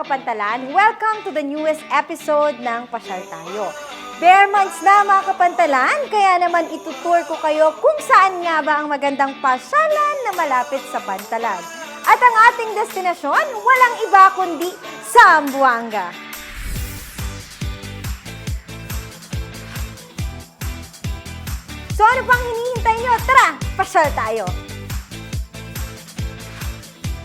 kapantalan, welcome to the newest episode ng Pasyal Tayo. Bare months na mga kapantalan, kaya naman itutour ko kayo kung saan nga ba ang magandang pasyalan na malapit sa pantalan. At ang ating destinasyon, walang iba kundi Zamboanga. So ano pang hinihintay nyo? Tara, pasyal tayo!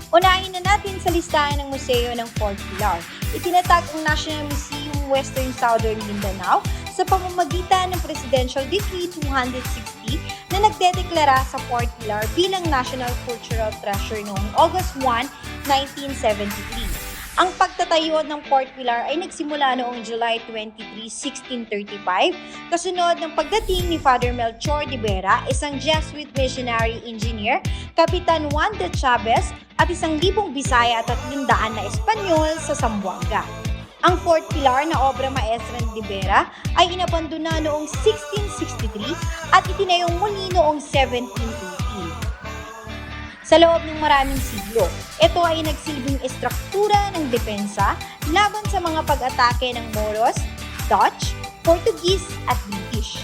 Unahin na natin sa listahan ng museo ng Fort Pilar. Itinatag ang National Museum Western Southern Mindanao sa pamamagitan ng Presidential Decree 260 na nagdedeklara sa Fort Pilar bilang National Cultural Treasure noong August 1, 1973. Ang pagtatayo ng Fort Pilar ay nagsimula noong July 23, 1635, kasunod ng pagdating ni Father Melchor de Vera, isang Jesuit missionary engineer, Kapitan Juan de Chavez, at 1,000 Bisaya at 300 na Espanyol sa Zamboanga. Ang Fort Pilar na obra maestra ni de Vera ay inabandona noong 1663 at itinayong muli noong 1718. Sa loob ng maraming siglo, ito ay nagsilbing estruktura ng depensa laban sa mga pag-atake ng Moros, Dutch, Portuguese at British.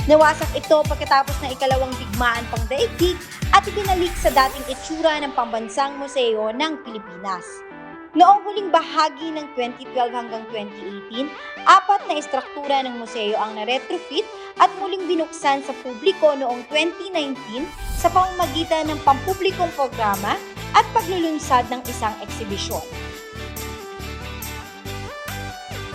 Nawasak ito pagkatapos ng ikalawang digmaan pangdaigdig at ibinalik sa dating itsura ng Pambansang Museo ng Pilipinas. Noong huling bahagi ng 2012 hanggang 2018, 4 na estruktura ng museo ang na-retrofit at muling binuksan sa publiko noong 2019 sa pamamagitan ng pampublikong programa at paglulunsad ng isang eksibisyon.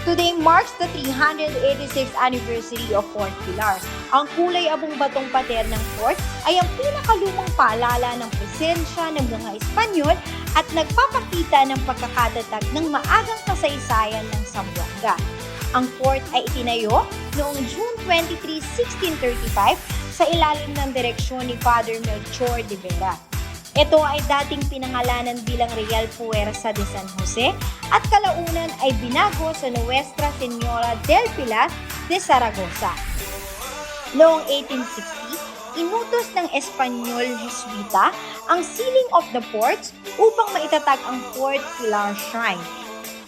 Today marks the 386th anniversary of Fort Pilar. Ang kulay abong batong pader ng fort ay ang pinakalumang paalala ng presensya ng mga Espanyol at nagpapakita ng pagkakatatag ng maagang kasaysayan ng Zamboanga. Ang fort ay itinayo noong June 23, 1635 sa ilalim ng direksyon ni Father Melchor de Vera. Ito ay dating pinangalanan bilang Real Fuerza de San Jose at kalaunan ay binago sa Nuestra Señora del Pilar de Zaragoza. Noong 1860, inutos ng Espanyol Jesuita ang sealing of the forts upang maitatag ang Fort Pilar Shrine.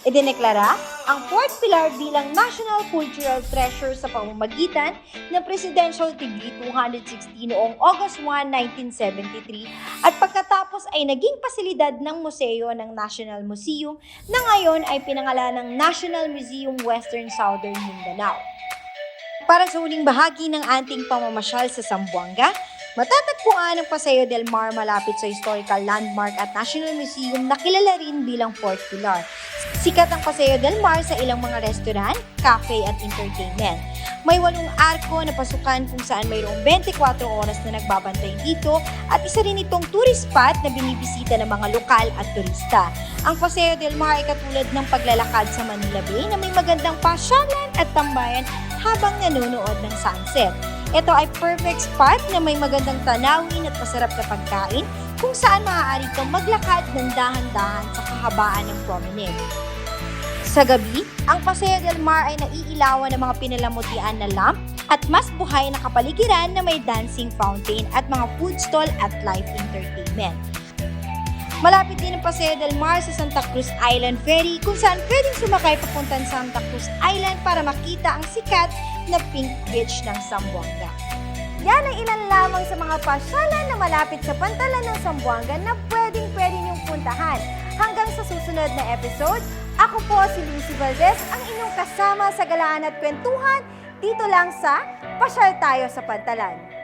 Idineklara ang Fort Pilar bilang National Cultural Treasure sa pamamagitan ng Presidential Decree 260 noong August 1, 1973 at pagkatapos ay naging pasilidad ng museo ng National Museum na ngayon ay pinangalanang National Museum Western Southern Mindanao. Para sa huling bahagi ng ating pamamasyal sa Zamboanga, matatagpuan ang Paseo del Mar malapit sa historical landmark at National Museum na kilala rin bilang Fort Pilar. Sikat ang Paseo del Mar sa ilang mga restaurant, cafe at entertainment. May 8 arko na pasukan kung saan mayroong 24 oras na nagbabantay dito at isa rin itong tourist spot na binibisita ng mga lokal at turista. Ang Paseo del Mar ay katulad ng paglalakad sa Manila Bay na may magandang pasyalan at tambayan habang nanonood ng sunset. Ito ay perfect spot na may magandang tanawin at masarap na pagkain kung saan maaari kang maglakad ng dahan-dahan sa kahabaan ng promenade. Sa gabi, ang Paseo del Mar ay naiilawan ng mga pinalamutian na lamp at mas buhay na kapaligiran na may dancing fountain at mga food stall at live entertainment. Malapit din ang Paseo del Mar sa Santa Cruz Island Ferry kung saan pwedeng sumakay papuntang Santa Cruz Island para makita ang sikat na pink beach ng Zamboanga. Yan ang ilan lamang sa mga pasyalan na malapit sa pantalan ng Zamboanga na pwedeng niyong puntahan. Hanggang sa susunod na episode, ako po si Lucy Valdez, ang inyong kasama sa galaan at kwentuhan dito lang sa Pasyal Tayo sa Pantalan.